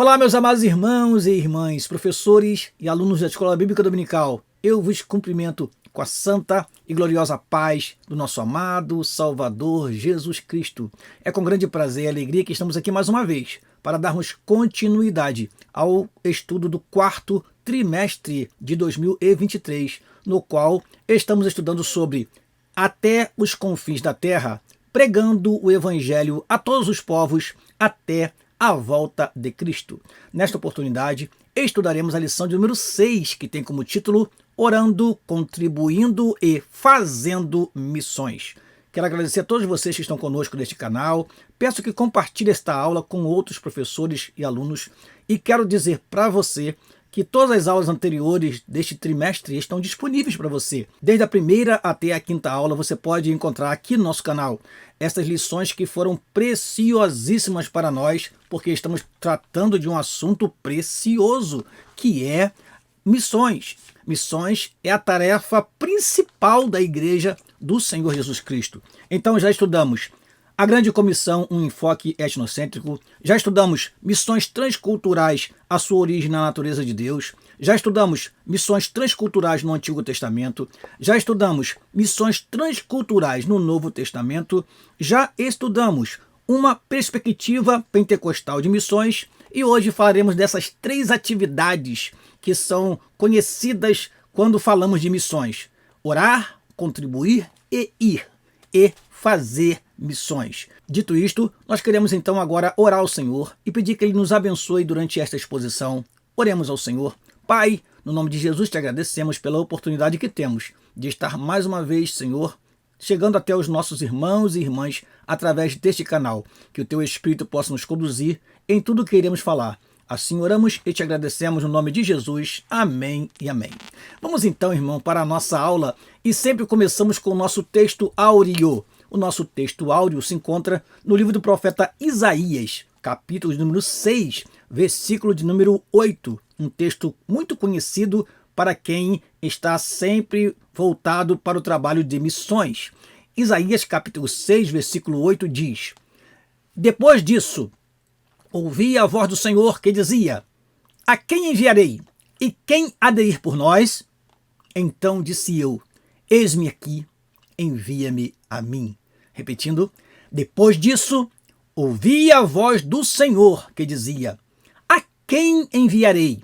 Olá, meus amados irmãos e irmãs, professores e alunos da Escola Bíblica Dominical. Eu vos cumprimento com a santa e gloriosa paz do nosso amado Salvador Jesus Cristo. É com grande prazer e alegria que estamos aqui mais uma vez para darmos continuidade ao estudo do quarto trimestre de 2023, no qual estamos estudando sobre até os confins da terra, pregando o Evangelho a todos os povos até a volta de Cristo. Nesta oportunidade, estudaremos a lição de número 6, que tem como título Orando, Contribuindo e Fazendo Missões. Quero agradecer a todos vocês que estão conosco neste canal. Peço que compartilhe esta aula com outros professores e alunos. E quero dizer para você que todas as aulas anteriores deste trimestre estão disponíveis para você. Desde a primeira até a quinta aula você pode encontrar aqui no nosso canal essas lições que foram preciosíssimas para nós, porque estamos tratando de um assunto precioso, que é missões. Missões é a tarefa principal da Igreja do Senhor Jesus Cristo. Então já estudamos a Grande Comissão, um enfoque etnocêntrico. Já estudamos missões transculturais, a sua origem na natureza de Deus. Já estudamos missões transculturais no Antigo Testamento. Já estudamos missões transculturais no Novo Testamento. Já estudamos uma perspectiva pentecostal de missões. E hoje falaremos dessas 3 atividades que são conhecidas quando falamos de missões: orar, contribuir e ir. E fazer missões. Dito isto, nós queremos então agora orar ao Senhor e pedir que Ele nos abençoe durante esta exposição. Oremos ao Senhor. Pai, no nome de Jesus te agradecemos pela oportunidade que temos de estar mais uma vez, Senhor, chegando até os nossos irmãos e irmãs através deste canal. Que o Teu Espírito possa nos conduzir em tudo que iremos falar. Assim oramos e te agradecemos no nome de Jesus. Amém e amém. Vamos então, irmão, para a nossa aula e sempre começamos com o nosso texto áureo. O nosso texto áureo se encontra no livro do profeta Isaías, capítulo de número 6, versículo de número 8. Um texto muito conhecido para quem está sempre voltado para o trabalho de missões. Isaías, capítulo 6, versículo 8 diz: Depois disso, ouvi a voz do Senhor que dizia: A quem enviarei? E quem há de ir por nós? Então disse eu: Eis-me aqui, envia-me a mim. Repetindo: Depois disso, ouvi a voz do Senhor que dizia: A quem enviarei?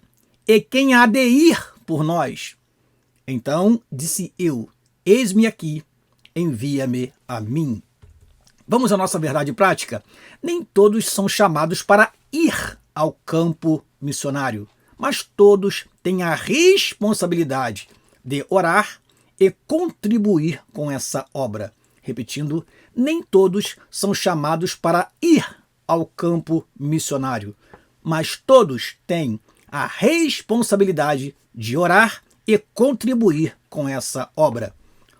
E quem há de ir por nós? Então disse eu: Eis-me aqui, envia-me a mim. Vamos à nossa verdade prática? Nem todos são chamados para ir ao campo missionário, mas todos têm a responsabilidade de orar e contribuir com essa obra. Repetindo, nem todos são chamados para ir ao campo missionário, mas todos têm a responsabilidade de orar e contribuir com essa obra.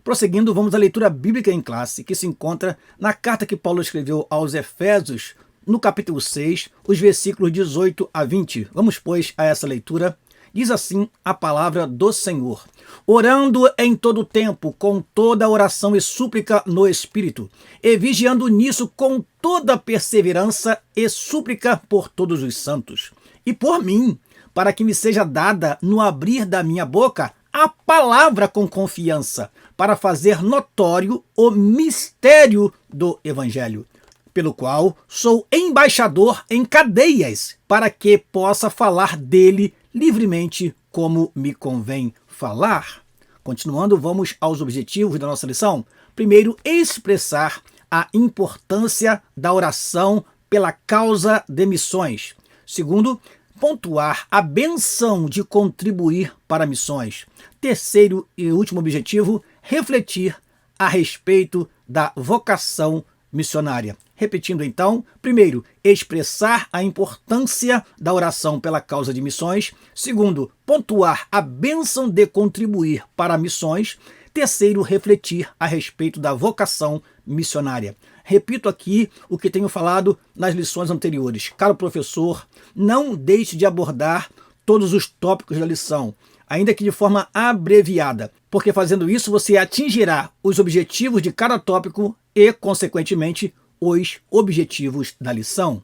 Prosseguindo, vamos à leitura bíblica em classe, que se encontra na carta que Paulo escreveu aos Efésios, no capítulo 6, os versículos 18 a 20. Vamos, pois, a essa leitura. Diz assim a palavra do Senhor: Orando em todo tempo, com toda oração e súplica no Espírito, e vigiando nisso com toda perseverança e súplica por todos os santos, e por mim, para que me seja dada no abrir da minha boca a palavra com confiança, para fazer notório o mistério do Evangelho, pelo qual sou embaixador em cadeias, para que possa falar dele livremente como me convém falar. Continuando, vamos aos objetivos da nossa lição. Primeiro, expressar a importância da oração pela causa de missões. Segundo, pontuar a bênção de contribuir para missões. Terceiro e último objetivo, refletir a respeito da vocação missionária. Repetindo então, primeiro, expressar a importância da oração pela causa de missões. Segundo, pontuar a bênção de contribuir para missões. Terceiro, refletir a respeito da vocação missionária. Repito aqui o que tenho falado nas lições anteriores. Caro professor, não deixe de abordar todos os tópicos da lição, ainda que de forma abreviada, porque fazendo isso você atingirá os objetivos de cada tópico e, consequentemente, os objetivos da lição.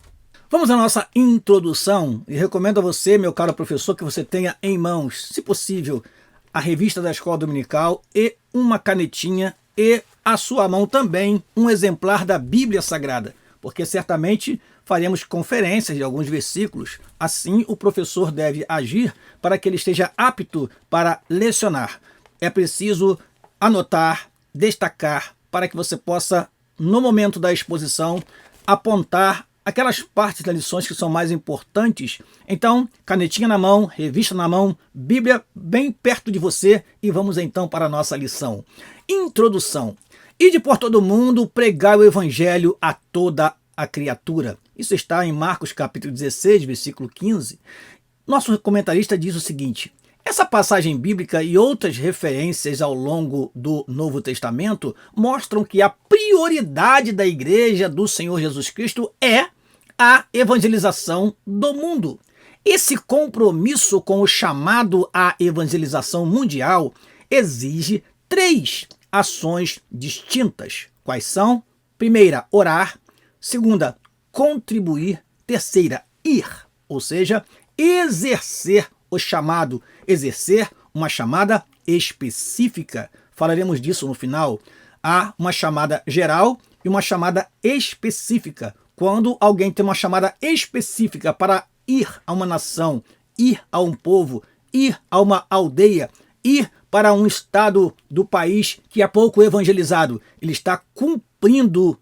Vamos à nossa introdução e recomendo a você, meu caro professor, que você tenha em mãos, se possível, a revista da Escola Dominical e uma canetinha e à sua mão também um exemplar da Bíblia Sagrada, porque certamente faremos conferências de alguns versículos, assim o professor deve agir para que ele esteja apto para lecionar. É preciso anotar, destacar, para que você possa, no momento da exposição, apontar aquelas partes das lições que são mais importantes. Então, canetinha na mão, revista na mão, Bíblia bem perto de você e vamos então para a nossa lição. Introdução. Ide por todo mundo, pregai o evangelho a toda a criatura. Isso está em Marcos capítulo 16, versículo 15. Nosso comentarista diz o seguinte: essa passagem bíblica e outras referências ao longo do Novo Testamento mostram que a prioridade da Igreja do Senhor Jesus Cristo é a evangelização do mundo. Esse compromisso com o chamado à evangelização mundial exige 3 ações distintas. Quais são? Primeira, orar. Segunda, contribuir. Terceira, ir, ou seja, exercer o chamado, exercer uma chamada específica. Falaremos disso no final. Há uma chamada geral e uma chamada específica. Quando alguém tem uma chamada específica para ir a uma nação, ir a um povo, ir a uma aldeia, ir para um estado do país que é pouco evangelizado, ele está cumprindo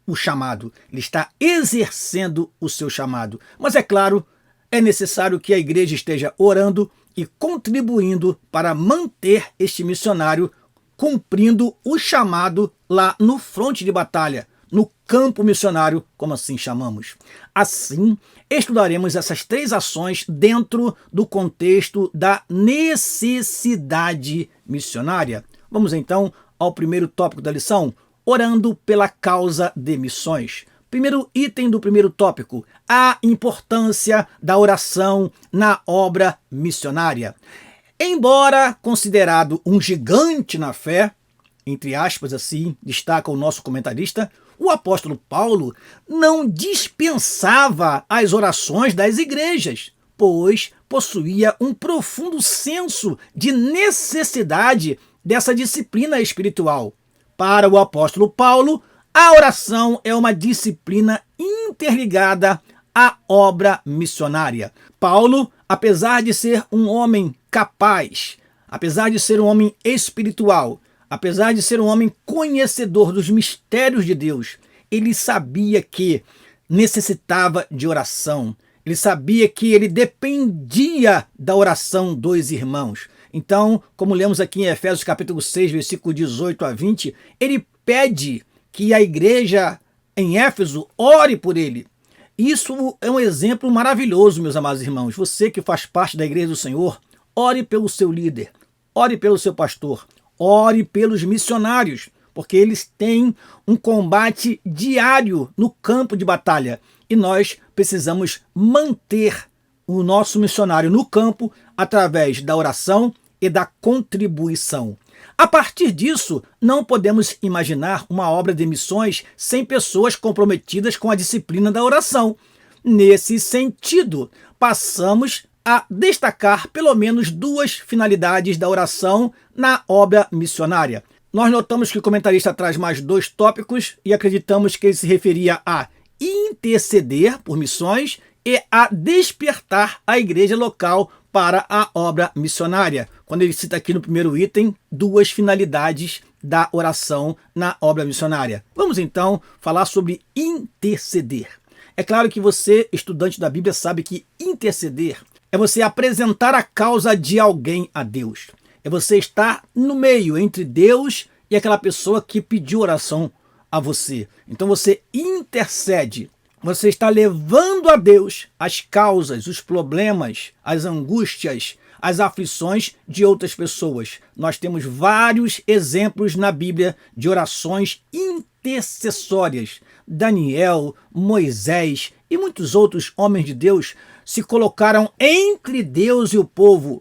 o chamado, ele está exercendo o seu chamado. Mas é claro, é necessário que a igreja esteja orando e contribuindo para manter este missionário cumprindo o chamado lá no fronte de batalha, no campo missionário, como assim chamamos. Assim, estudaremos essas 3 ações dentro do contexto da necessidade missionária. Vamos então ao primeiro tópico da lição, orando pela causa de missões. Primeiro item do primeiro tópico, a importância da oração na obra missionária. Embora considerado um gigante na fé, entre aspas assim, destaca o nosso comentarista, o apóstolo Paulo não dispensava as orações das igrejas, pois possuía um profundo senso de necessidade dessa disciplina espiritual. Para o apóstolo Paulo, a oração é uma disciplina interligada à obra missionária. Paulo, apesar de ser um homem capaz, apesar de ser um homem espiritual, apesar de ser um homem conhecedor dos mistérios de Deus, ele sabia que necessitava de oração. Ele sabia que ele dependia da oração dos irmãos. Então, como lemos aqui em Efésios capítulo 6, versículo 18 a 20, ele pede que a igreja em Éfeso ore por ele. Isso é um exemplo maravilhoso, meus amados irmãos. Você que faz parte da igreja do Senhor, ore pelo seu líder, ore pelo seu pastor, ore pelos missionários, porque eles têm um combate diário no campo de batalha. E nós precisamos manter o nosso missionário no campo através da oração e da contribuição. A partir disso, não podemos imaginar uma obra de missões sem pessoas comprometidas com a disciplina da oração. Nesse sentido, passamos a destacar pelo menos 2 finalidades da oração na obra missionária. Nós notamos que o comentarista traz mais 2 tópicos e acreditamos que ele se referia a interceder por missões e a despertar a igreja local para a obra missionária. Quando ele cita aqui no primeiro item 2 finalidades da oração na obra missionária. Vamos então falar sobre interceder. É claro que você, estudante da Bíblia, sabe que interceder é você apresentar a causa de alguém a Deus. É você estar no meio entre Deus e aquela pessoa que pediu oração a você. Então você intercede. Você está levando a Deus as causas, os problemas, as angústias, as aflições de outras pessoas. Nós temos vários exemplos na Bíblia de orações intercessórias. Daniel, Moisés e muitos outros homens de Deus se colocaram entre Deus e o povo.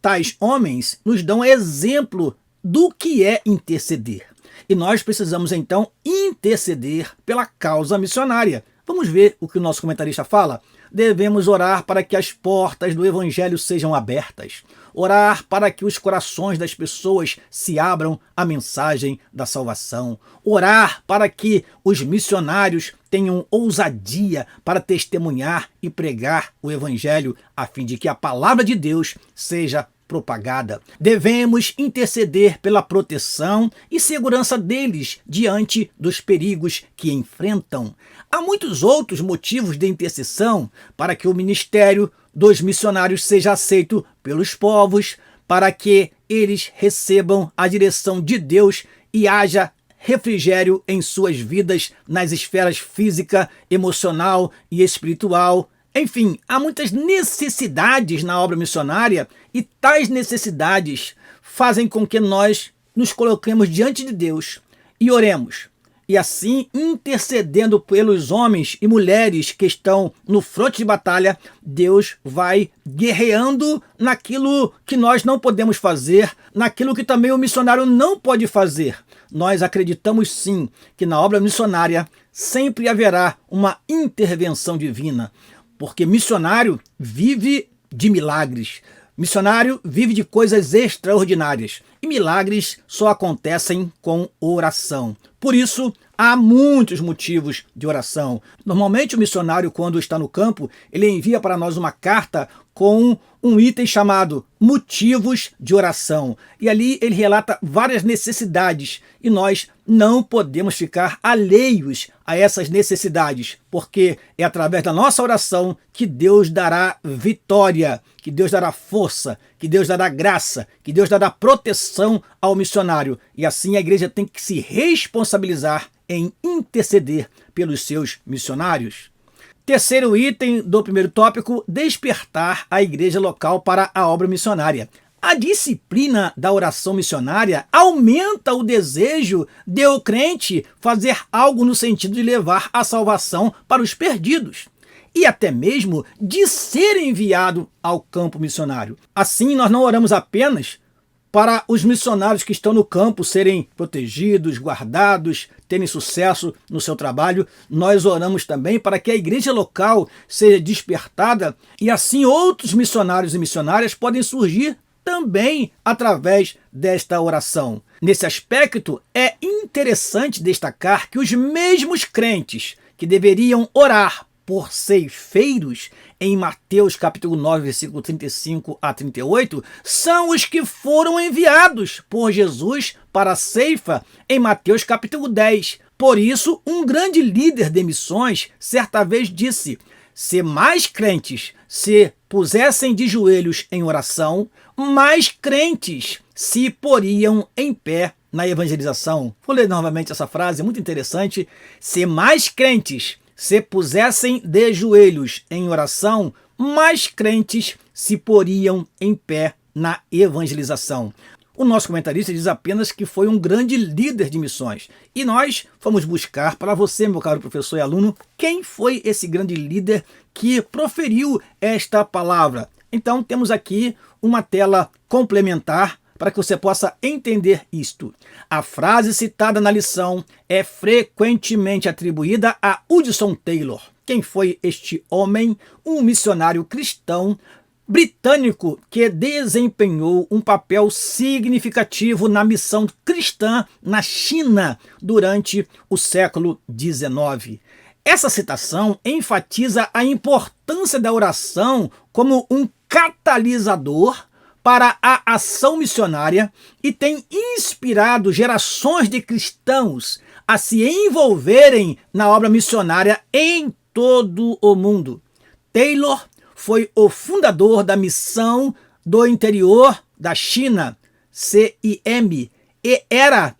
Tais homens nos dão exemplo do que é interceder. E nós precisamos então interceder pela causa missionária. Vamos ver o que o nosso comentarista fala? Devemos orar para que as portas do Evangelho sejam abertas. Orar para que os corações das pessoas se abram à mensagem da salvação. Orar para que os missionários tenham ousadia para testemunhar e pregar o Evangelho, a fim de que a palavra de Deus seja propagada. Devemos interceder pela proteção e segurança deles diante dos perigos que enfrentam. Há muitos outros motivos de intercessão para que o ministério dos missionários seja aceito pelos povos, para que eles recebam a direção de Deus e haja refrigério em suas vidas nas esferas física, emocional e espiritual. Enfim, há muitas necessidades na obra missionária e tais necessidades fazem com que nós nos coloquemos diante de Deus e oremos. E assim, intercedendo pelos homens e mulheres que estão no fronte de batalha, Deus vai guerreando naquilo que nós não podemos fazer, naquilo que também o missionário não pode fazer. Nós acreditamos sim que na obra missionária sempre haverá uma intervenção divina, porque missionário vive de milagres. Missionário vive de coisas extraordinárias e milagres só acontecem com oração. Por isso, há muitos motivos de oração. Normalmente o missionário, quando está no campo, ele envia para nós uma carta com um item chamado motivos de oração. E ali ele relata várias necessidades e nós não podemos ficar alheios a essas necessidades, porque é através da nossa oração que Deus dará vitória, que Deus dará força, que Deus dará graça, que Deus dará proteção ao missionário. E assim a igreja tem que se responsabilizar em interceder pelos seus missionários. Terceiro item do primeiro tópico, despertar a igreja local para a obra missionária. A disciplina da oração missionária aumenta o desejo de o crente fazer algo no sentido de levar a salvação para os perdidos e até mesmo de ser enviado ao campo missionário. Assim, nós não oramos apenas para os missionários que estão no campo serem protegidos, guardados, terem sucesso no seu trabalho, nós oramos também para que a igreja local seja despertada e assim outros missionários e missionárias podem surgir também através desta oração. Nesse aspecto, é interessante destacar que os mesmos crentes que deveriam orar por ceifeiros, em Mateus capítulo 9, versículo 35 a 38, são os que foram enviados por Jesus para a ceifa em Mateus capítulo 10. Por isso, um grande líder de missões certa vez disse: se mais crentes se pusessem de joelhos em oração, mais crentes se poriam em pé na evangelização. Vou ler novamente essa frase, é muito interessante. Se mais crentes se pusessem de joelhos em oração, mais crentes se poriam em pé na evangelização. O nosso comentarista diz apenas que foi um grande líder de missões. E nós fomos buscar para você, meu caro professor e aluno, quem foi esse grande líder que proferiu esta palavra. Então temos aqui uma tela complementar para que você possa entender isto. A frase citada na lição é frequentemente atribuída a Hudson Taylor. Quem foi este homem? Um missionário cristão britânico que desempenhou um papel significativo na missão cristã na China durante o século XIX. Essa citação enfatiza a importância da oração como um catalisador para a ação missionária e tem inspirado gerações de cristãos a se envolverem na obra missionária em todo o mundo. Taylor foi o fundador da Missão do Interior da China, CIM, e era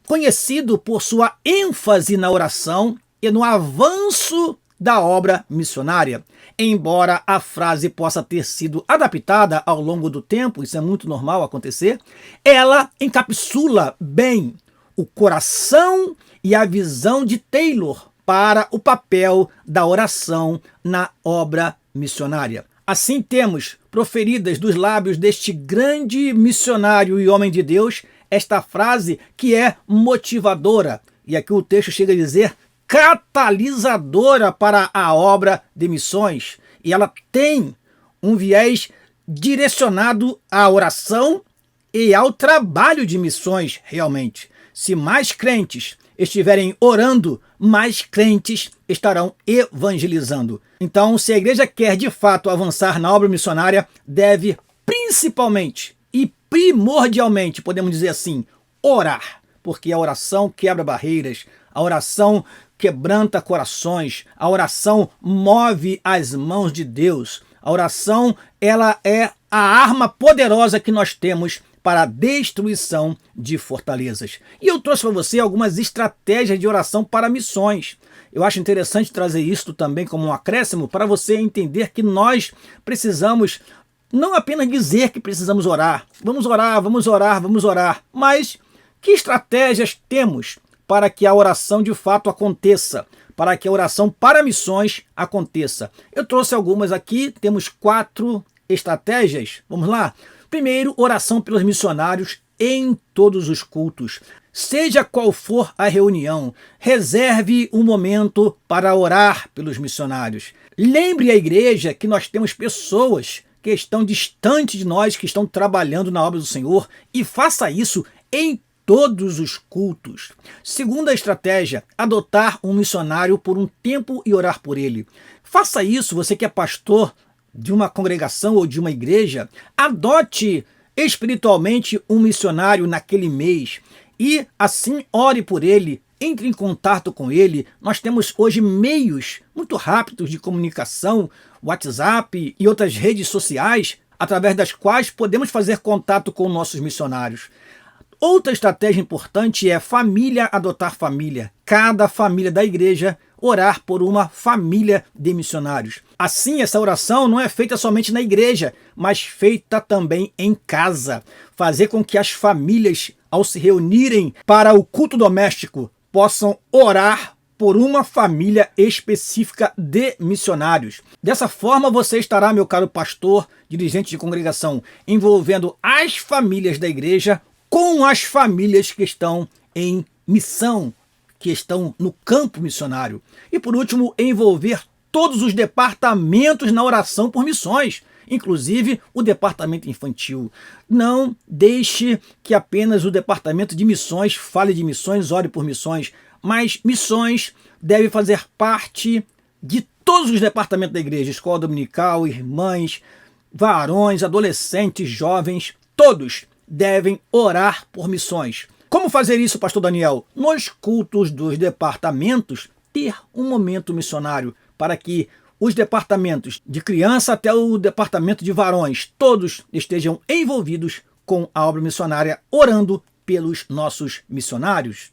conhecido por sua ênfase na oração e no avanço da obra missionária. Embora a frase possa ter sido adaptada ao longo do tempo, isso é muito normal acontecer, ela encapsula bem o coração e a visão de Taylor para o papel da oração na obra missionária. Assim temos proferidas dos lábios deste grande missionário e homem de Deus esta frase que é motivadora. E aqui o texto chega a dizer catalisadora para a obra de missões e ela tem um viés direcionado à oração e ao trabalho de missões realmente. Se mais crentes estiverem orando, mais crentes estarão evangelizando. Então, se a igreja quer de fato avançar na obra missionária, deve principalmente e primordialmente, podemos dizer assim, orar, porque a oração quebra barreiras, a oração quebranta corações, a oração move as mãos de Deus. A oração, ela é a arma poderosa que nós temos para a destruição de fortalezas. E eu trouxe para você algumas estratégias de oração para missões. Eu acho interessante trazer isso também como um acréscimo para você entender que nós precisamos não apenas dizer que precisamos orar. Vamos orar, vamos orar, vamos orar. Mas que estratégias temos para que a oração de fato aconteça? Para que a oração para missões aconteça? Eu trouxe algumas aqui, temos 4 estratégias. Vamos lá? Primeiro, oração pelos missionários em todos os cultos. Seja qual for a reunião, reserve um momento para orar pelos missionários. Lembre a igreja que nós temos pessoas que estão distantes de nós, que estão trabalhando na obra do Senhor, e faça isso em todos os cultos. Segunda estratégia, adotar um missionário por um tempo e orar por ele. Faça isso, você que é pastor de uma congregação ou de uma igreja, adote espiritualmente um missionário naquele mês e assim ore por ele, entre em contato com ele. Nós temos hoje meios muito rápidos de comunicação, WhatsApp e outras redes sociais, através das quais podemos fazer contato com nossos missionários. Outra estratégia importante é família adotar família. Cada família da igreja orar por uma família de missionários. Assim, essa oração não é feita somente na igreja, mas feita também em casa. Fazer com que as famílias, ao se reunirem para o culto doméstico, possam orar por uma família específica de missionários. Dessa forma, você estará, meu caro pastor, dirigente de congregação, envolvendo as famílias da igreja com as famílias que estão em missão, que estão no campo missionário. E por último, envolver todos os departamentos na oração por missões, inclusive o departamento infantil. Não deixe que apenas o departamento de missões fale de missões, ore por missões, mas missões devem fazer parte de todos os departamentos da igreja, escola dominical, irmãs, varões, adolescentes, jovens, todos devem orar por missões. Como fazer isso, pastor Daniel? Nos cultos dos departamentos, ter um momento missionário para que os departamentos de criança até o departamento de varões, todos estejam envolvidos com a obra missionária, orando pelos nossos missionários.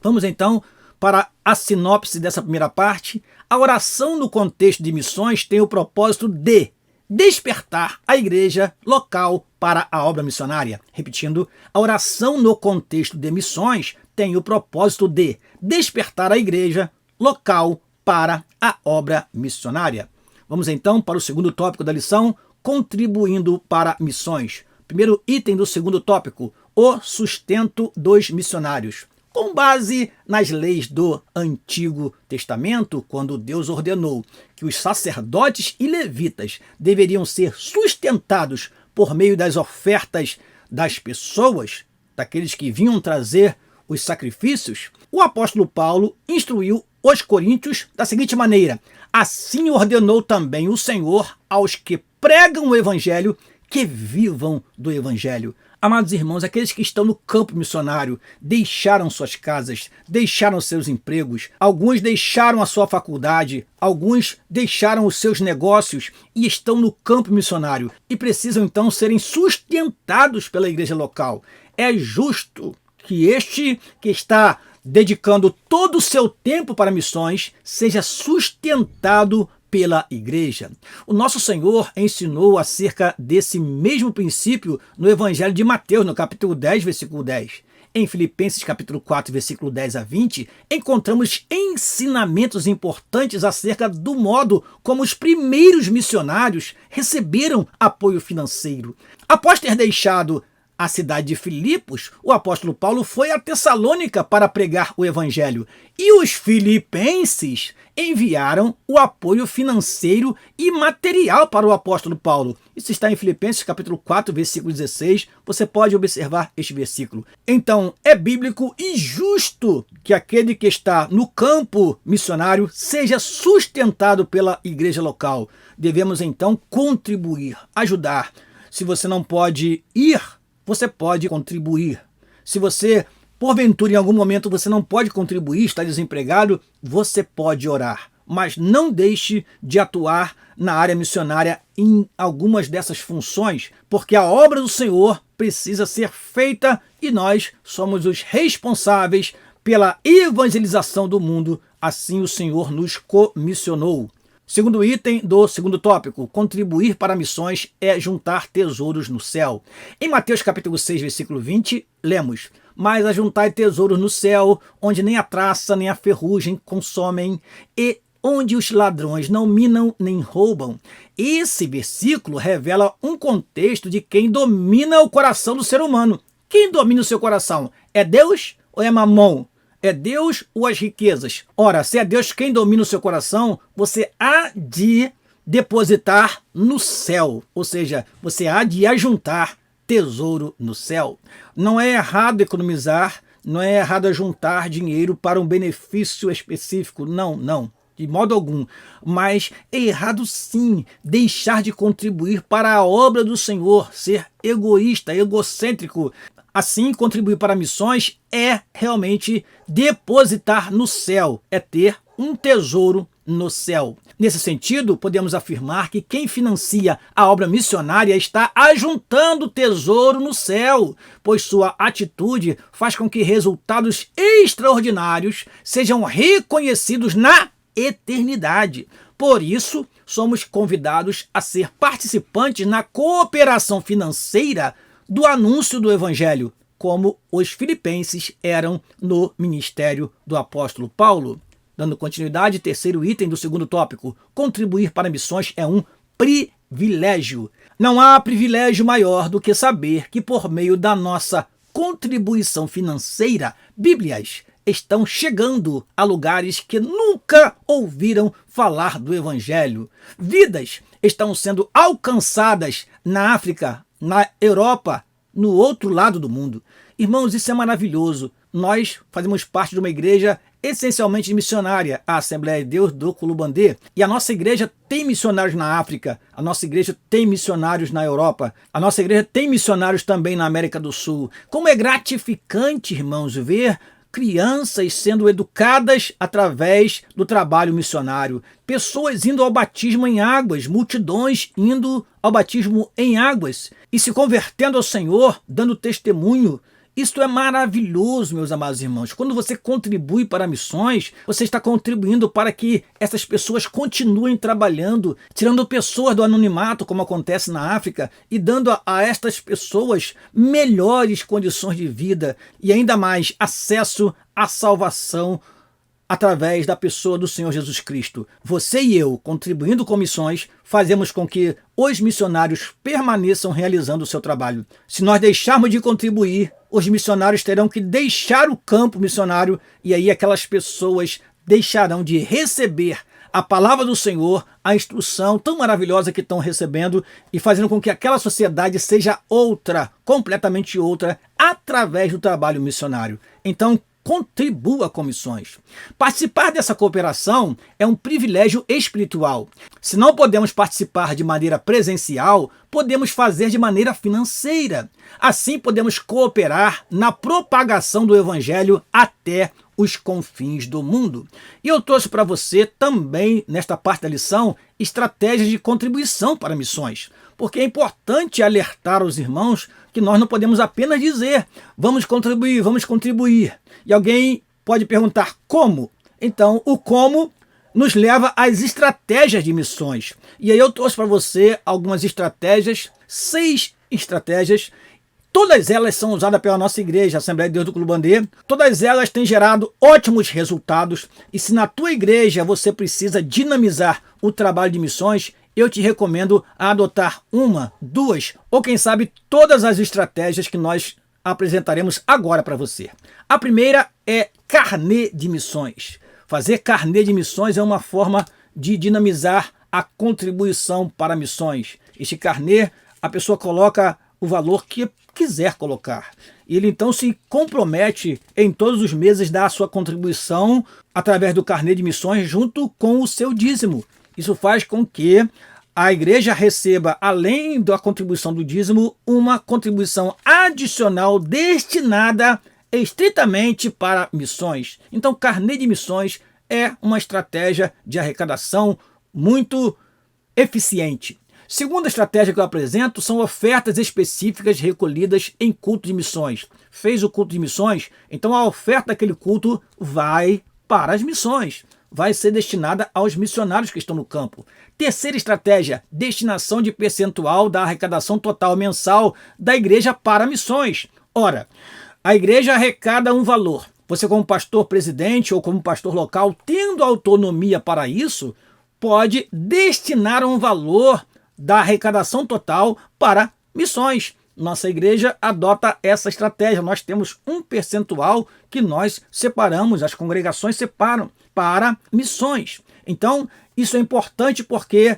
Vamos então para a sinopse dessa primeira parte. A oração no contexto de missões tem o propósito de despertar a igreja local para a obra missionária. Repetindo, a oração no contexto de missões tem o propósito de despertar a igreja local para a obra missionária. Vamos então para o segundo tópico da lição, contribuindo para missões. Primeiro item do segundo tópico, o sustento dos missionários. Com base nas leis do Antigo Testamento, quando Deus ordenou que os sacerdotes e levitas deveriam ser sustentados por meio das ofertas das pessoas, daqueles que vinham trazer os sacrifícios, o apóstolo Paulo instruiu os coríntios da seguinte maneira: assim ordenou também o Senhor aos que pregam o evangelho que vivam do evangelho. Amados irmãos, aqueles que estão no campo missionário deixaram suas casas, deixaram seus empregos, alguns deixaram a sua faculdade, alguns deixaram os seus negócios e estão no campo missionário e precisam então serem sustentados pela igreja local. É justo que este que está dedicando todo o seu tempo para missões seja sustentado pela igreja. O nosso Senhor ensinou acerca desse mesmo princípio no Evangelho de Mateus, no capítulo 10, versículo 10. Em Filipenses, capítulo 4, versículo 10 a 20, encontramos ensinamentos importantes acerca do modo como os primeiros missionários receberam apoio financeiro. Após ter deixado a cidade de Filipos, o apóstolo Paulo foi a Tessalônica para pregar o evangelho. E os filipenses enviaram o apoio financeiro e material para o apóstolo Paulo. Isso está em Filipenses capítulo 4, versículo 16. Você pode observar este versículo. Então, é bíblico e justo que aquele que está no campo missionário seja sustentado pela igreja local. Devemos, então, contribuir, ajudar. Se você não pode ir, você pode contribuir. Se você, porventura, em algum momento, você não pode contribuir, está desempregado, você pode orar. Mas não deixe de atuar na área missionária em algumas dessas funções, porque a obra do Senhor precisa ser feita e nós somos os responsáveis pela evangelização do mundo. Assim o Senhor nos comissionou. Segundo item do segundo tópico, contribuir para missões é juntar tesouros no céu. Em Mateus capítulo 6, versículo 20, lemos: mas ajuntai tesouros no céu, onde nem a traça nem a ferrugem consomem, e onde os ladrões não minam nem roubam. Esse versículo revela um contexto de quem domina o coração do ser humano. Quem domina o seu coração? É Deus ou é Mamon? É Deus ou as riquezas? Ora, se é Deus quem domina o seu coração, você há de depositar no céu. Ou seja, você há de ajuntar tesouro no céu. Não é errado economizar, não é errado juntar dinheiro para um benefício específico. Não, de modo algum. Mas é errado sim deixar de contribuir para a obra do Senhor, ser egoísta, egocêntrico. Assim, contribuir para missões é realmente depositar no céu, é ter um tesouro no céu. Nesse sentido, podemos afirmar que quem financia a obra missionária está ajuntando tesouro no céu, pois sua atitude faz com que resultados extraordinários sejam reconhecidos na eternidade. Por isso, somos convidados a ser participantes na cooperação financeira do anúncio do evangelho, como os filipenses eram no ministério do apóstolo Paulo. Dando continuidade, terceiro item do segundo tópico, contribuir para missões é um privilégio. Não há privilégio maior do que saber que por meio da nossa contribuição financeira, Bíblias estão chegando a lugares que nunca ouviram falar do evangelho. Vidas estão sendo alcançadas na África, na Europa, no outro lado do mundo. Irmãos, isso é maravilhoso. Nós fazemos parte de uma igreja essencialmente missionária, a Assembleia de Deus do Culubandê. E a nossa igreja tem missionários na África, a nossa igreja tem missionários na Europa, a nossa igreja tem missionários também na América do Sul. Como é gratificante, irmãos, ver crianças sendo educadas através do trabalho missionário, pessoas indo ao batismo em águas, multidões indo ao batismo em águas e se convertendo ao Senhor, dando testemunho. Isto é maravilhoso, meus amados irmãos. Quando você contribui para missões, você está contribuindo para que essas pessoas continuem trabalhando, tirando pessoas do anonimato, como acontece na África, e dando a estas pessoas melhores condições de vida e ainda mais acesso à salvação através da pessoa do Senhor Jesus Cristo. Você e eu, contribuindo com missões, fazemos com que os missionários permaneçam realizando o seu trabalho. Se nós deixarmos de contribuir, os missionários terão que deixar o campo missionário e aí aquelas pessoas deixarão de receber a palavra do Senhor, a instrução tão maravilhosa que estão recebendo e fazendo com que aquela sociedade seja outra, completamente outra, através do trabalho missionário. Então, contribua com missões. Participar dessa cooperação é um privilégio espiritual. Se não podemos participar de maneira presencial, podemos fazer de maneira financeira. Assim podemos cooperar na propagação do evangelho até os confins do mundo. E eu trouxe para você também, nesta parte da lição, estratégias de contribuição para missões. Porque é importante alertar os irmãos que nós não podemos apenas dizer vamos contribuir. E alguém pode perguntar como? Então, o como nos leva às estratégias de missões. E aí eu trouxe para você algumas estratégias, 6 estratégias. Todas elas são usadas pela nossa igreja, Assembleia de Deus do Culubandê. Todas elas têm gerado ótimos resultados. E se na tua igreja você precisa dinamizar o trabalho de missões, eu te recomendo a adotar uma, duas ou quem sabe todas as estratégias que nós apresentaremos agora para você. A primeira é carnê de missões. Fazer carnê de missões é uma forma de dinamizar a contribuição para missões. Este carnê, a pessoa coloca o valor que quiser colocar. Ele então se compromete em todos os meses dar a sua contribuição através do carnê de missões junto com o seu dízimo. Isso faz com que a igreja receba, além da contribuição do dízimo, uma contribuição adicional destinada estritamente para missões. Então, carnê de missões é uma estratégia de arrecadação muito eficiente. Segunda estratégia que eu apresento são ofertas específicas recolhidas em culto de missões. Fez o culto de missões, então a oferta daquele culto vai para as missões. Vai ser destinada aos missionários que estão no campo. Terceira estratégia, destinação de percentual da arrecadação total mensal da igreja para missões. Ora, a igreja arrecada um valor. Você, como pastor presidente ou como pastor local, tendo autonomia para isso, pode destinar um valor da arrecadação total para missões. Nossa igreja adota essa estratégia. Nós temos um percentual que nós separamos, as congregações separam para missões. Então, isso é importante porque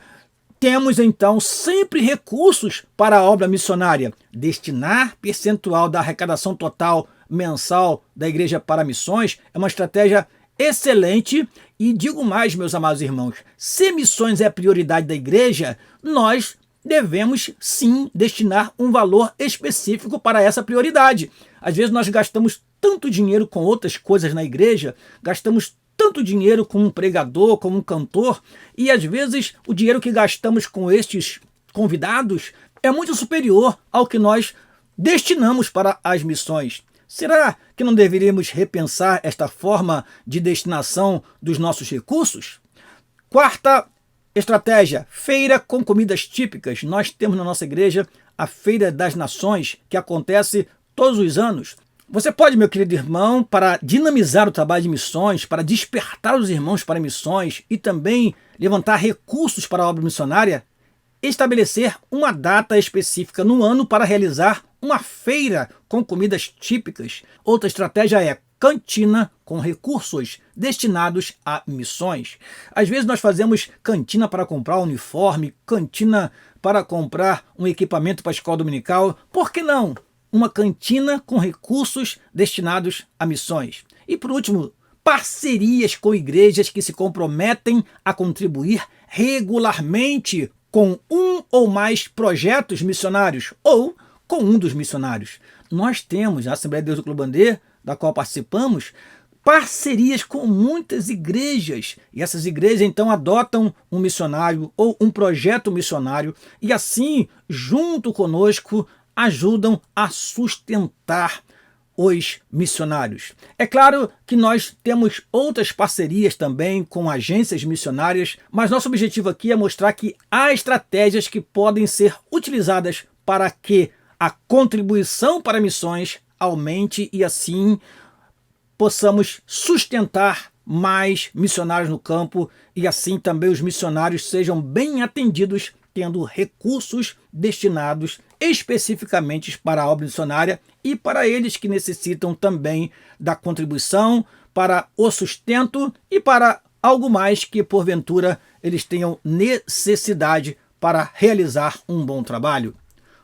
temos então sempre recursos para a obra missionária. Destinar percentual da arrecadação total mensal da igreja para missões é uma estratégia excelente. E digo mais, meus amados irmãos, se missões é a prioridade da igreja, nós devemos sim destinar um valor específico para essa prioridade. Às vezes nós gastamos tanto dinheiro com outras coisas na igreja, gastamos tanto dinheiro com um pregador, com um cantor, e às vezes o dinheiro que gastamos com estes convidados é muito superior ao que nós destinamos para as missões. Será que não deveríamos repensar esta forma de destinação dos nossos recursos? Quarta estratégia, feira com comidas típicas. Nós temos na nossa igreja a Feira das Nações, que acontece todos os anos. Você pode, meu querido irmão, para dinamizar o trabalho de missões, para despertar os irmãos para missões e também levantar recursos para a obra missionária, estabelecer uma data específica no ano para realizar uma feira com comidas típicas. Outra estratégia é cantina com recursos destinados a missões. Às vezes nós fazemos cantina para comprar um uniforme, cantina para comprar um equipamento para a escola dominical. Por que não uma cantina com recursos destinados a missões? E por último, parcerias com igrejas que se comprometem a contribuir regularmente com um ou mais projetos missionários ou com um dos missionários. Nós temos na Assembleia de Deus do Clube Bandê, da qual participamos, parcerias com muitas igrejas. E essas igrejas então adotam um missionário ou um projeto missionário e assim, junto conosco, ajudam a sustentar os missionários. É claro que nós temos outras parcerias também com agências missionárias, mas nosso objetivo aqui é mostrar que há estratégias que podem ser utilizadas para que a contribuição para missões aumente e assim possamos sustentar mais missionários no campo e assim também os missionários sejam bem atendidos, tendo recursos destinados especificamente para a obra missionária e para eles que necessitam também da contribuição para o sustento e para algo mais que porventura eles tenham necessidade para realizar um bom trabalho.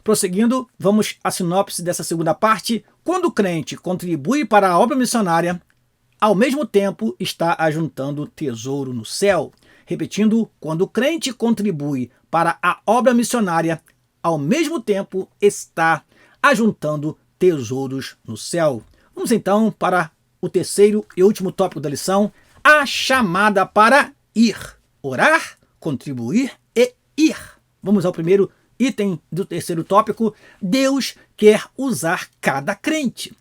Prosseguindo, vamos à sinopse dessa segunda parte. Quando o crente contribui para a obra missionária, ao mesmo tempo está ajuntando tesouro no céu. Repetindo, quando o crente contribui para a obra missionária, ao mesmo tempo está ajuntando tesouros no céu. Vamos então para o terceiro e último tópico da lição, a chamada para ir. Orar, contribuir e ir. Vamos ao primeiro item do terceiro tópico. Deus quer usar cada crente.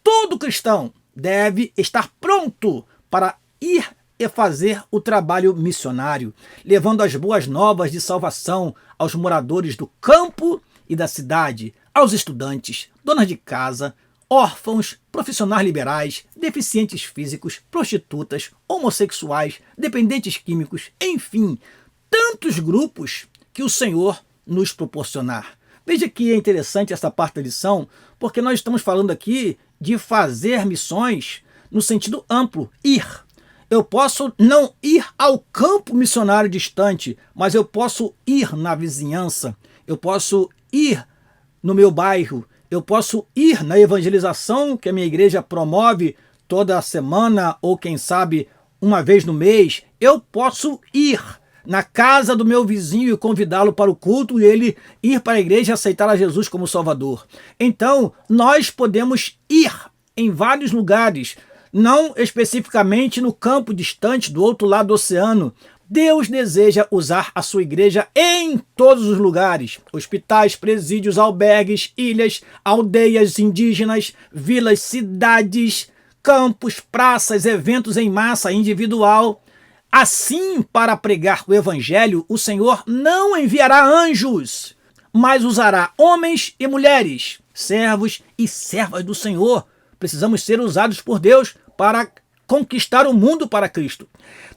Todo cristão deve estar pronto para ir e fazer o trabalho missionário, levando as boas novas de salvação aos moradores do campo e da cidade, aos estudantes, donas de casa, órfãos, profissionais liberais, deficientes físicos, prostitutas, homossexuais, dependentes químicos, enfim, tantos grupos que o Senhor nos proporcionar. Veja que é interessante essa parte da lição, porque nós estamos falando aqui de fazer missões no sentido amplo, ir. Eu posso não ir ao campo missionário distante, mas eu posso ir na vizinhança, eu posso ir no meu bairro, eu posso ir na evangelização que a minha igreja promove toda semana ou quem sabe uma vez no mês. Eu posso ir na casa do meu vizinho e convidá-lo para o culto e ele ir para a igreja e aceitar a Jesus como Salvador. Então, nós podemos ir em vários lugares, não especificamente no campo distante do outro lado do oceano. Deus deseja usar a sua igreja em todos os lugares: hospitais, presídios, albergues, ilhas, aldeias indígenas, vilas, cidades, campos, praças, eventos em massa, individual. Assim, para pregar o evangelho, o Senhor não enviará anjos, mas usará homens e mulheres, servos e servas do Senhor. Precisamos ser usados por Deus para conquistar o mundo para Cristo.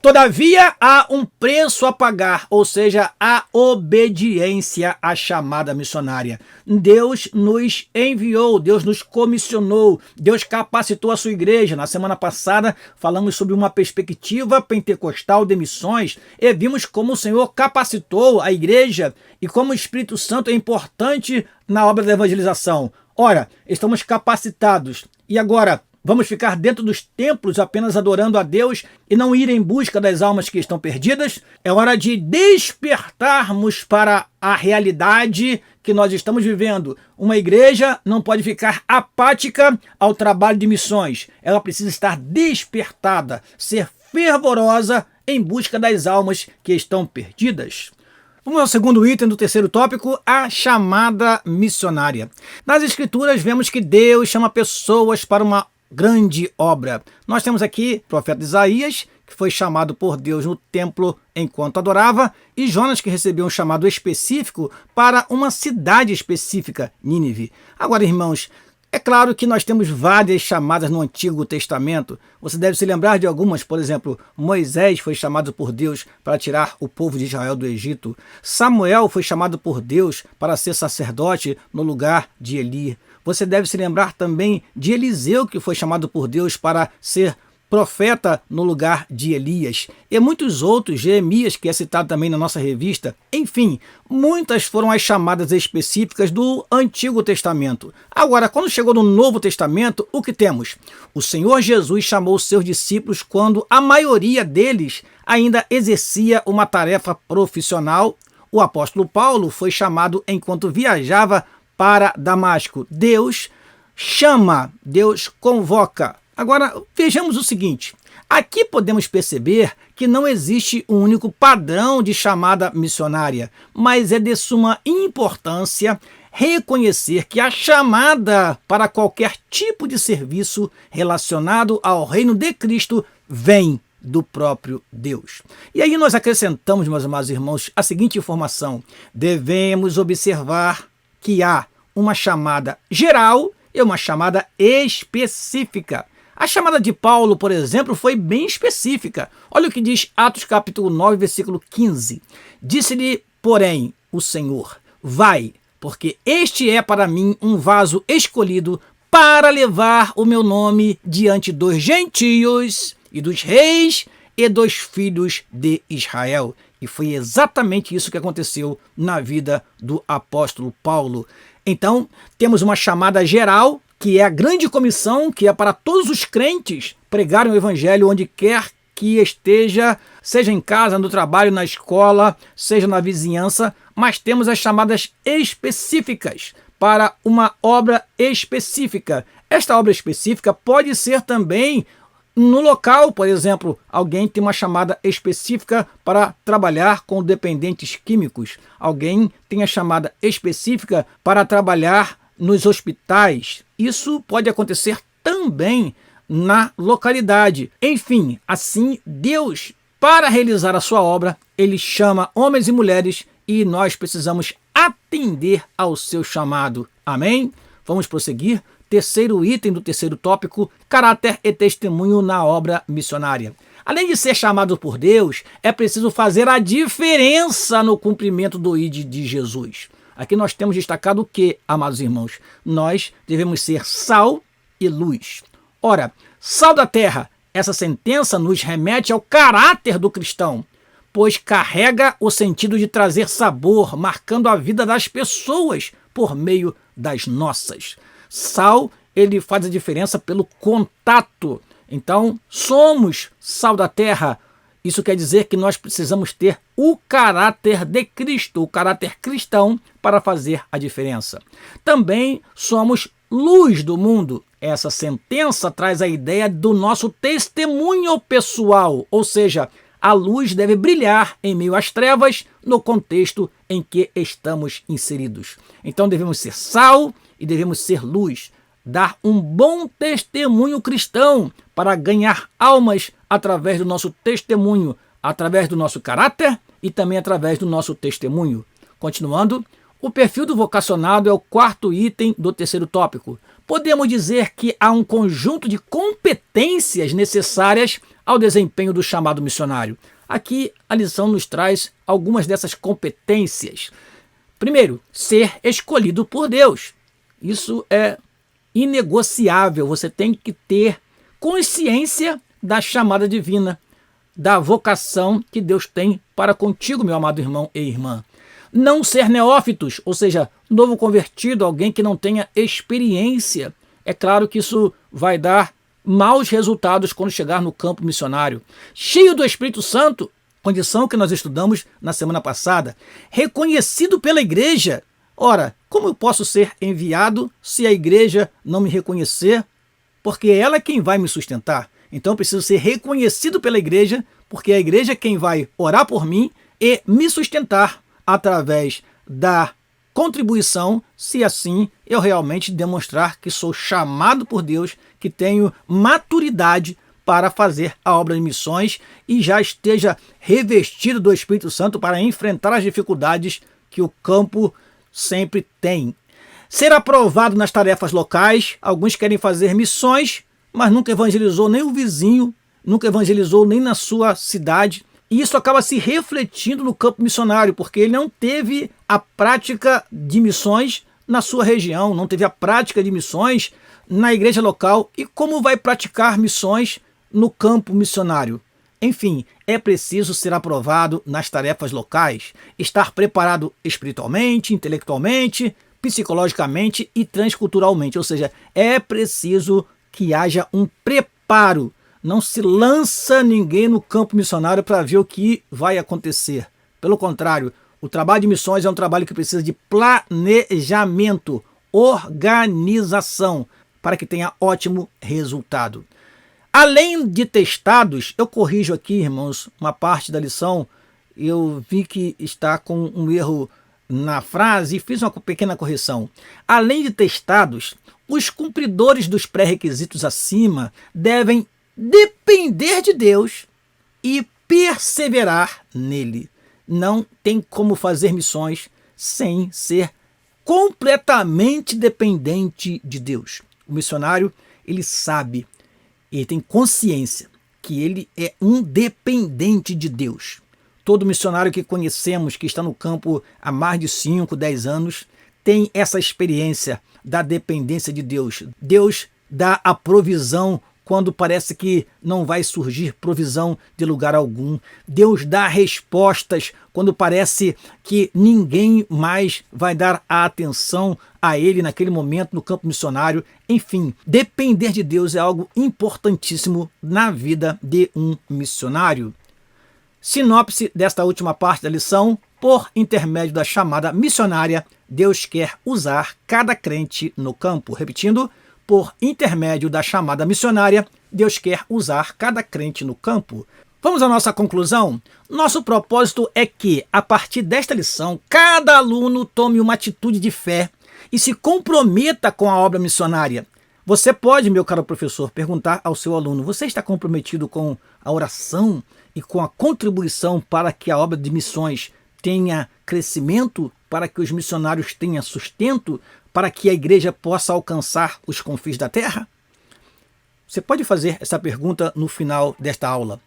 Todavia, há um preço a pagar, ou seja, a obediência à chamada missionária. Deus nos enviou, Deus nos comissionou, Deus capacitou a sua igreja. Na semana passada, falamos sobre uma perspectiva pentecostal de missões e vimos como o Senhor capacitou a igreja e como o Espírito Santo é importante na obra da evangelização. Ora, estamos capacitados. E agora, vamos ficar dentro dos templos apenas adorando a Deus e não ir em busca das almas que estão perdidas? É hora de despertarmos para a realidade que nós estamos vivendo. Uma igreja não pode ficar apática ao trabalho de missões. Ela precisa estar despertada, ser fervorosa em busca das almas que estão perdidas. Vamos ao segundo item do terceiro tópico, a chamada missionária. Nas Escrituras vemos que Deus chama pessoas para uma grande obra. Nós temos aqui o profeta Isaías, que foi chamado por Deus no templo enquanto adorava, e Jonas, que recebeu um chamado específico para uma cidade específica, Nínive. Agora, irmãos, é claro que nós temos várias chamadas no Antigo Testamento. Você deve se lembrar de algumas. Por exemplo, Moisés foi chamado por Deus para tirar o povo de Israel do Egito. Samuel foi chamado por Deus para ser sacerdote no lugar de Eli. Você deve se lembrar também de Eliseu, que foi chamado por Deus para ser profeta no lugar de Elias. E muitos outros, Jeremias, que é citado também na nossa revista. Enfim, muitas foram as chamadas específicas do Antigo Testamento. Agora, quando chegou no Novo Testamento, o que temos? O Senhor Jesus chamou seus discípulos quando a maioria deles ainda exercia uma tarefa profissional. O apóstolo Paulo foi chamado enquanto viajava para Damasco. Deus chama, Deus convoca. Agora, vejamos o seguinte. Aqui podemos perceber que não existe um único padrão de chamada missionária, mas é de suma importância reconhecer que a chamada para qualquer tipo de serviço relacionado ao reino de Cristo vem do próprio Deus. E aí nós acrescentamos, meus amados irmãos, a seguinte informação: devemos observar que há uma chamada geral e uma chamada específica. A chamada de Paulo, por exemplo, foi bem específica. Olha o que diz Atos capítulo 9, versículo 15. Disse-lhe, porém, o Senhor: vai, porque este é para mim um vaso escolhido para levar o meu nome diante dos gentios e dos reis e dos filhos de Israel. E foi exatamente isso que aconteceu na vida do apóstolo Paulo. Então, temos uma chamada geral, que é a grande comissão, que é para todos os crentes pregarem o evangelho onde quer que esteja, seja em casa, no trabalho, na escola, seja na vizinhança, mas temos as chamadas específicas para uma obra específica. Esta obra específica pode ser também no local. Por exemplo, alguém tem uma chamada específica para trabalhar com dependentes químicos. Alguém tem a chamada específica para trabalhar nos hospitais. Isso pode acontecer também na localidade. Enfim, assim, Deus, para realizar a sua obra, ele chama homens e mulheres e nós precisamos atender ao seu chamado. Amém? Vamos prosseguir. Terceiro item do terceiro tópico: caráter e testemunho na obra missionária. Além de ser chamado por Deus, é preciso fazer a diferença no cumprimento do ID de Jesus. Aqui nós temos destacado o que, amados irmãos? Nós devemos ser sal e luz. Ora, sal da terra, essa sentença nos remete ao caráter do cristão, pois carrega o sentido de trazer sabor, marcando a vida das pessoas por meio das nossas. Sal, ele faz a diferença pelo contato. Então, somos sal da terra. Isso quer dizer que nós precisamos ter o caráter de Cristo, o caráter cristão, para fazer a diferença. Também somos luz do mundo. Essa sentença traz a ideia do nosso testemunho pessoal, ou seja, a luz deve brilhar em meio às trevas no contexto em que estamos inseridos. Então devemos ser sal e devemos ser luz, dar um bom testemunho cristão para ganhar almas através do nosso testemunho, através do nosso caráter e também através do nosso testemunho. Continuando, o perfil do vocacionado é o quarto item do terceiro tópico. Podemos dizer que há um conjunto de competências necessárias ao desempenho do chamado missionário. Aqui a lição nos traz algumas dessas competências. Primeiro, ser escolhido por Deus. Isso é inegociável. Você tem que ter consciência da chamada divina, da vocação que Deus tem para contigo, meu amado irmão e irmã. Não ser neófitos, ou seja, novo convertido, alguém que não tenha experiência. É claro que isso vai dar maus resultados quando chegar no campo missionário. Cheio do Espírito Santo, condição que nós estudamos na semana passada. Reconhecido pela igreja. Ora, como eu posso ser enviado se a igreja não me reconhecer? Porque ela é quem vai me sustentar. Então eu preciso ser reconhecido pela igreja, porque a igreja é quem vai orar por mim e me sustentar através da contribuição, se assim eu realmente demonstrar que sou chamado por Deus, que tenho maturidade para fazer a obra de missões e já esteja revestido do Espírito Santo para enfrentar as dificuldades que o campo sempre tem. Ser aprovado nas tarefas locais. Alguns querem fazer missões, mas nunca evangelizou nem o vizinho, nunca evangelizou nem na sua cidade. E isso acaba se refletindo no campo missionário, porque ele não teve a prática de missões na sua região, não teve a prática de missões na igreja local. E como vai praticar missões no campo missionário? Enfim, é preciso ser aprovado nas tarefas locais, estar preparado espiritualmente, intelectualmente, psicologicamente e transculturalmente. Ou seja, é preciso que haja um preparo. Não se lança ninguém no campo missionário para ver o que vai acontecer. Pelo contrário, o trabalho de missões é um trabalho que precisa de planejamento, organização, para que tenha ótimo resultado. Além de testados, eu corrijo aqui, irmãos, uma parte da lição. Eu vi que está com um erro na frase e fiz uma pequena correção. Além de testados, os cumpridores dos pré-requisitos acima devem depender de Deus e perseverar nele. Não tem como fazer missões sem ser completamente dependente de Deus. O missionário, ele sabe, ele tem consciência que ele é um dependente de Deus. Todo missionário que conhecemos, que está no campo há mais de 5, 10 anos, tem essa experiência da dependência de Deus. Deus dá a provisão quando parece que não vai surgir provisão de lugar algum. Deus dá respostas quando parece que ninguém mais vai dar a atenção a ele naquele momento no campo missionário. Enfim, depender de Deus é algo importantíssimo na vida de um missionário. Sinopse desta última parte da lição: por intermédio da chamada missionária, Deus quer usar cada crente no campo. Repetindo, por intermédio da chamada missionária, Deus quer usar cada crente no campo. Vamos à nossa conclusão? Nosso propósito é que, a partir desta lição, cada aluno tome uma atitude de fé e se comprometa com a obra missionária. Você pode, meu caro professor, perguntar ao seu aluno: você está comprometido com a oração e com a contribuição para que a obra de missões tenha crescimento, para que os missionários tenham sustento, para que a igreja possa alcançar os confins da terra? Você pode fazer essa pergunta no final desta aula.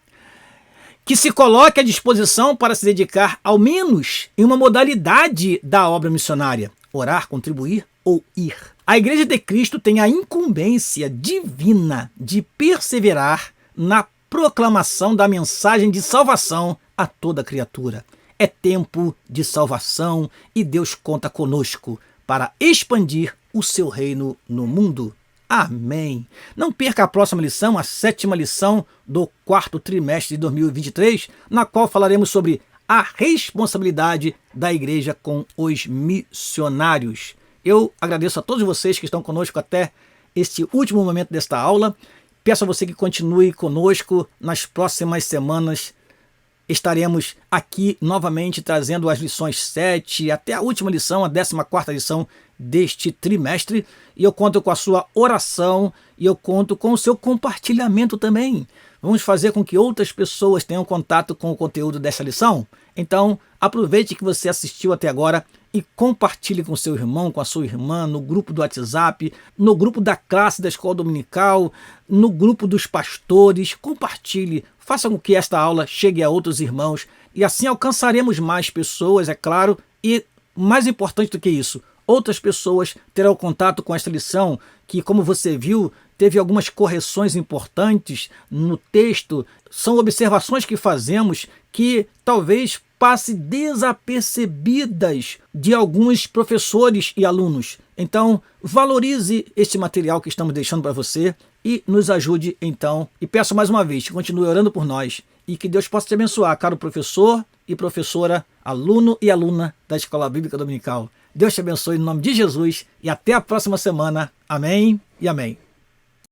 que se coloque à disposição para se dedicar ao menos em uma modalidade da obra missionária: orar, contribuir ou ir. A Igreja de Cristo tem a incumbência divina de perseverar na proclamação da mensagem de salvação a toda criatura. É tempo de salvação e Deus conta conosco para expandir o seu reino no mundo. Amém. Não perca a próxima lição, a 7ª lição do 4º trimestre de 2023, na qual falaremos sobre a responsabilidade da igreja com os missionários. Eu agradeço a todos vocês que estão conosco até este último momento desta aula. Peço a você que continue conosco. Nas próximas semanas estaremos aqui novamente trazendo as lições 7 até a última lição, a 14ª lição deste trimestre. E eu conto com a sua oração e eu conto com o seu compartilhamento também. Vamos fazer com que outras pessoas tenham contato com o conteúdo dessa lição? Então, aproveite que você assistiu até agora e compartilhe com seu irmão, com a sua irmã, no grupo do WhatsApp, no grupo da classe da escola dominical, no grupo dos pastores. Compartilhe, faça com que esta aula chegue a outros irmãos e assim alcançaremos mais pessoas, é claro, e mais importante do que isso, outras pessoas terão contato com esta lição que, como você viu, teve algumas correções importantes no texto. São observações que fazemos que talvez passe desapercebidas de alguns professores e alunos. Então, valorize este material que estamos deixando para você e nos ajude então. E peço mais uma vez que continue orando por nós e que Deus possa te abençoar, caro professor e professora, aluno e aluna da Escola Bíblica Dominical. Deus te abençoe em nome de Jesus e até a próxima semana. Amém e amém.